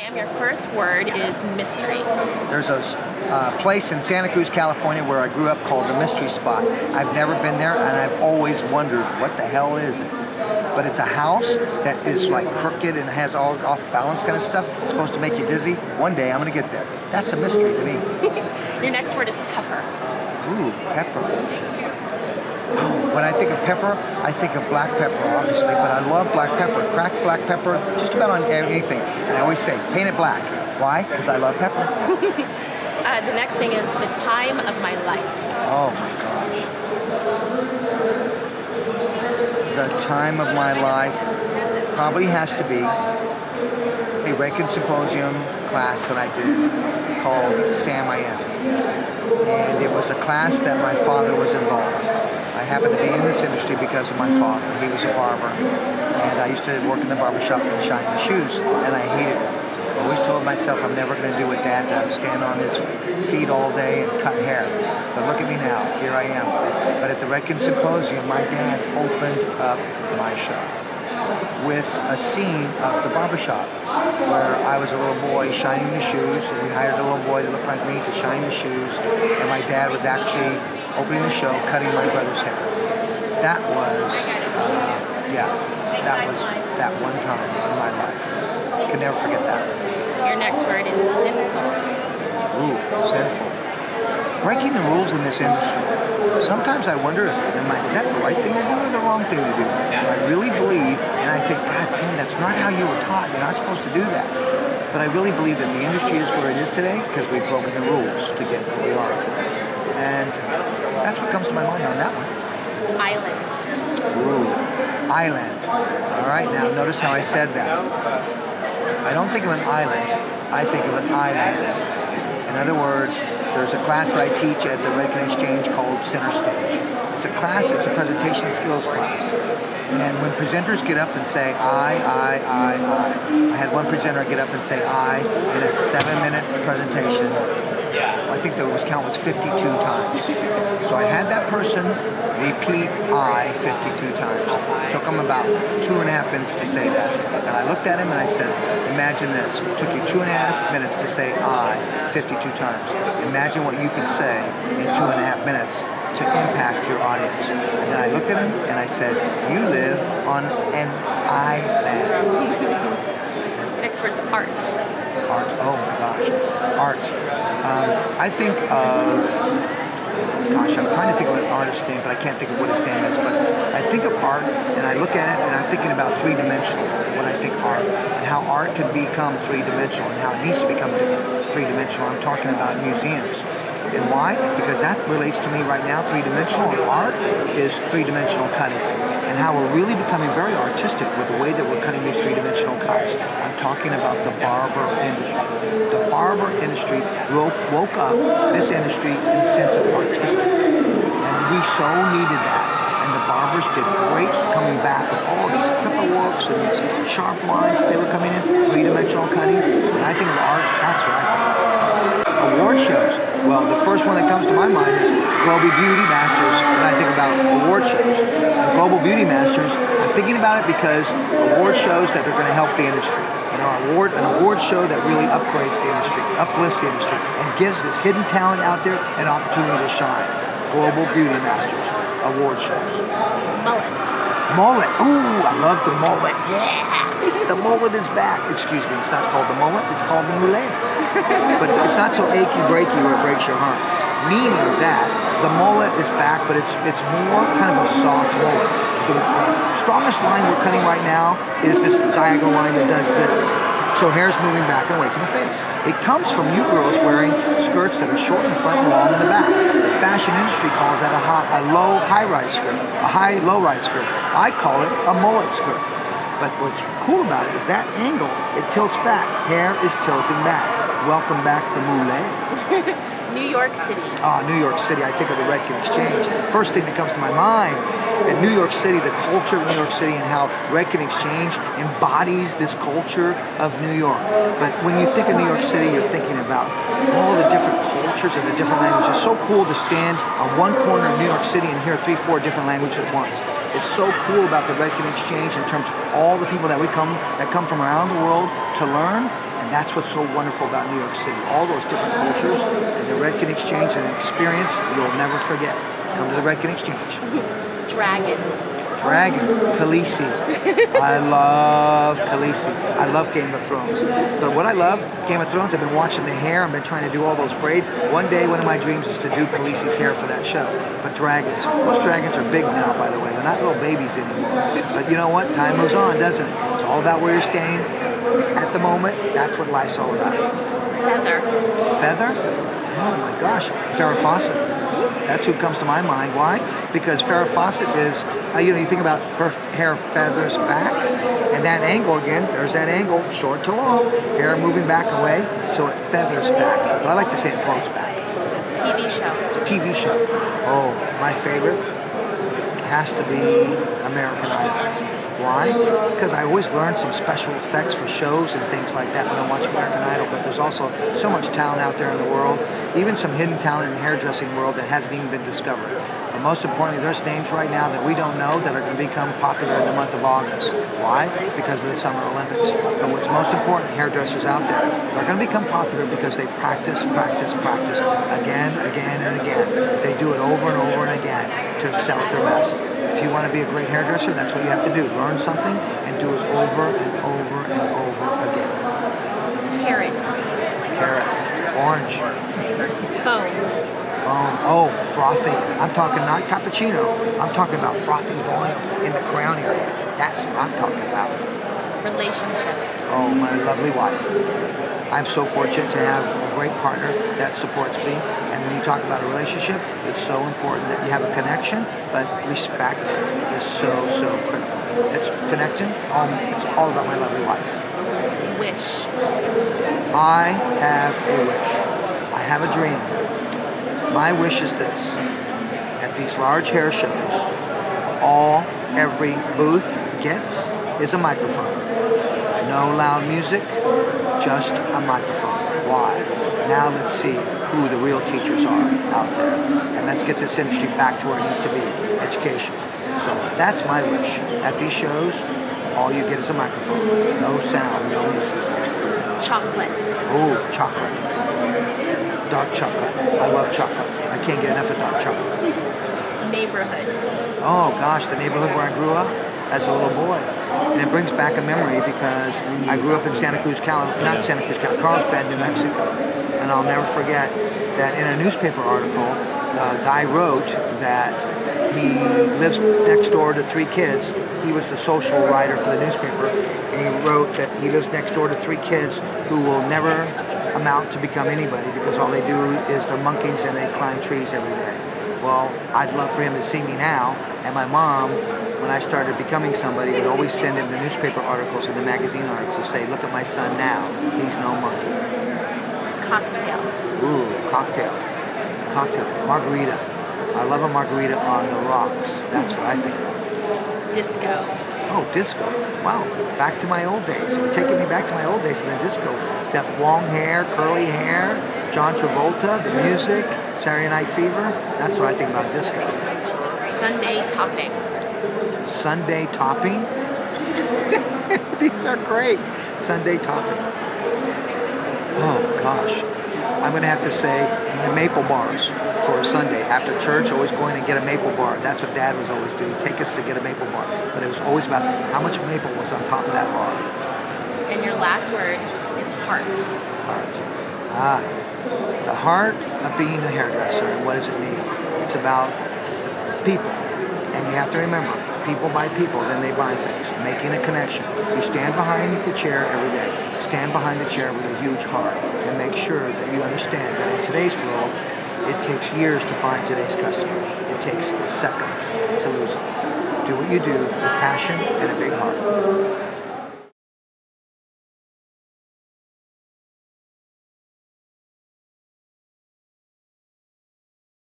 Sam, your first word is mystery. There's a place in Santa Cruz, California where I grew up called the Mystery Spot. I've never been there and I've always wondered what the hell is it. But it's a house that is like crooked and has all off balance kind of stuff. It's supposed to make you dizzy. One day I'm gonna get there. That's a mystery to me. Your next word is pepper. Ooh, pepper. When I think of pepper, I think of black pepper, obviously, but I love black pepper. Cracked black pepper, just about on anything. And I always say, paint it black. Why? Because I love pepper. The next thing is the time of my life. Oh my gosh. The time of my life probably has to be a Reiki Symposium class that I did called Sam I Am. And it was a class that my father was involved. I happened to be in this industry because of my father. He was a barber. And I used to work in the barbershop and shine the shoes, and I hated it. I always told myself I'm never going to do what Dad does, stand on his feet all day and cut hair. But look at me now, here I am. But at the Reiki Symposium, my dad opened up my shop with a scene of the barbershop where I was a little boy shining the shoes, and we hired a little boy that looked like me to shine the shoes, and my dad was actually opening the show, cutting my brother's hair. That was, that was that one time in my life. I can never forget that. Your next word is sinful. Ooh, sinful. Breaking the rules in this industry. Sometimes I wonder, is that the right thing to do or the wrong thing to do? But I really believe, and I think, God, Sam, that's not how you were taught. You're not supposed to do that. But I really believe that the industry is where it is today because we've broken the rules to get where we are today. And that's what comes to my mind on that one. Island. Ooh, island. All right, now notice how I said that. I don't think of an island, I think of an island. In other words, there's a class that I teach at the Reiki Exchange called Center Stage. It's a class, it's a presentation skills class. And when presenters get up and say, I had one presenter get up and say I in a 7-minute presentation. I think the count was 52 times. So I had that person repeat I 52 times. It took him about 2.5 minutes to say that. And I looked at him and I said, imagine this. It took you 2.5 minutes to say I 52 times. Imagine what you could say in 2.5 minutes to impact your audience. And then I looked at him and I said, you live on an island. Next word's art. Art, oh my gosh, art. I think of, I'm trying to think of an artist's name, but I can't think of what his name is, but I think of art, and I look at it, and I'm thinking about three-dimensional when I think art, and how art can become three-dimensional, and how it needs to become three-dimensional. I'm talking about museums. And why? Because that relates to me right now. Three-dimensional art is three-dimensional cutting, and how we're really becoming very artistic with the way that we're cutting these three-dimensional cuts. I'm talking about the barber industry. The barber industry woke up this industry in the sense of artistic, and we so needed that. And the barbers did great coming back with all these clipper works and these sharp lines that they were coming in, three-dimensional cutting. When I think of art, that's what I think of. Award shows. Well, the first one that comes to my mind is Global Beauty Masters when I think about award shows. And Global Beauty Masters, I'm thinking about it because award shows that are going to help the industry. You know, an award show that really upgrades the industry, uplifts the industry, and gives this hidden talent out there an opportunity to shine. Global Beauty Masters, award shows. Mullet. Mullet. Ooh, I love the mullet. Yeah. The mullet is back. Excuse me, it's not called the mullet, it's called the mullet. But it's not so achy breaky where it breaks your heart. Meaning that the mullet is back, but it's more kind of a soft mullet. The strongest line we're cutting right now is this diagonal line that does this. So hair's moving back and away from the face. It comes from you girls wearing skirts that are short in the front and long in the back. The fashion industry calls that a low high-rise skirt, a high low-rise skirt. I call it a mullet skirt. But what's cool about it is that angle, it tilts back. Hair is tilting back. Welcome back to the mullet. New York City. New York City. I think of the Reiki Exchange. First thing that comes to my mind, in New York City, the culture of New York City and how Reiki Exchange embodies this culture of New York. But when you think of New York City, you're thinking about all the different cultures and the different languages. It's so cool to stand on one corner of New York City and hear 3-4 different languages at once. It's so cool about the Reiki Exchange in terms of all the people that come from around the world to learn And that's what's so wonderful about New York City. All those different cultures, and the Redken Exchange is an experience you'll never forget. Come to the Redken Exchange. Dragon. Dragon, Khaleesi. I love Khaleesi. I love Game of Thrones. But what I love, Game of Thrones, I've been watching the hair. I've been trying to do all those braids. One day, one of my dreams is to do Khaleesi's hair for that show. But dragons, most dragons are big now, by the way. They're not little babies anymore. But you know what? Time moves on, doesn't it? It's all about where you're staying at the moment. That's what life's all about. Feather. Feather? Oh my gosh, Farrah Fawcett. That's who comes to my mind. Why? Because Farrah Fawcett is, you think about her hair feathers back, and that angle again, there's that angle, short to long, hair moving back away, so it feathers back. But I like to say it floats back. TV show. TV show. Oh, my favorite has to be American Idol. Why? Because I always learn some special effects for shows and things like that when I watch American Idol, but there's also so much talent out there in the world, even some hidden talent in the hairdressing world that hasn't even been discovered. But most importantly, there's names right now that we don't know that are going to become popular in the month of August. Why? Because of the Summer Olympics. But what's most important, hairdressers out there, they're going to become popular because they practice again, and again. They do it over and over and again to excel at their best. If you want to be a great hairdresser, that's what you have to do. Learn something and do it over and over and over again. Carrot. Orange. Foam. Oh, frothy. I'm talking not cappuccino. I'm talking about frothy volume in the crown area. That's what I'm talking about. Relationship. Oh, my lovely wife. I'm so fortunate to have a great partner that supports me. And when you talk about a relationship, it's so important that you have a connection, but respect is so critical. It's connecting. It's all about my lovely wife. Wish. I have a wish. I have a dream. My wish is this. At these large hair shows, every booth gets is a microphone. No loud music, just a microphone. Why? Now let's see who the real teachers are out there. And let's get this industry back to where it needs to be, education. So that's my wish. At these shows, all you get is a microphone. No sound, no music. Chocolate. Oh, chocolate. Dark chocolate. I love chocolate. I can't get enough of dark chocolate. Neighborhood. Oh gosh, the neighborhood where I grew up as a little boy. And it brings back a memory because I grew up in Carlsbad, New Mexico. And I'll never forget that in a newspaper article, a guy wrote that he lives next door to 3 kids. He was the social writer for the newspaper. And he wrote that he lives next door to 3 kids who will never amount to become anybody because all they do is they're monkeys and they climb trees every day. Well, I'd love for him to see me now, and my mom, when I started becoming somebody, would always send him the newspaper articles and the magazine articles to say, look at my son now, he's no monkey. Cocktail. Ooh, cocktail. Margarita. I love a margarita on the rocks. That's what I think about. Disco. Oh, disco. Wow, back to my old days. You're taking me back to my old days in the disco. That long hair, curly hair, John Travolta, the music, Saturday Night Fever. That's what I think about disco. Sunday topping. Sunday topping? These are great. Sunday topping. Oh, gosh. I'm going to have to say my maple bars for a Sunday. After church, always going to get a maple bar. That's what Dad was always doing. Take us to get a maple bar. But it was always about how much maple was on top of that bar. And your last word is heart. Heart. The heart of being a hairdresser. And what does it mean? It's about people. And you have to remember, people buy people, then they buy things. Making a connection. You stand behind the chair every day. Stand behind the chair with a huge heart and make sure that you understand that in today's world, it takes years to find today's customer. It takes seconds to lose them. Do what you do with passion and a big heart.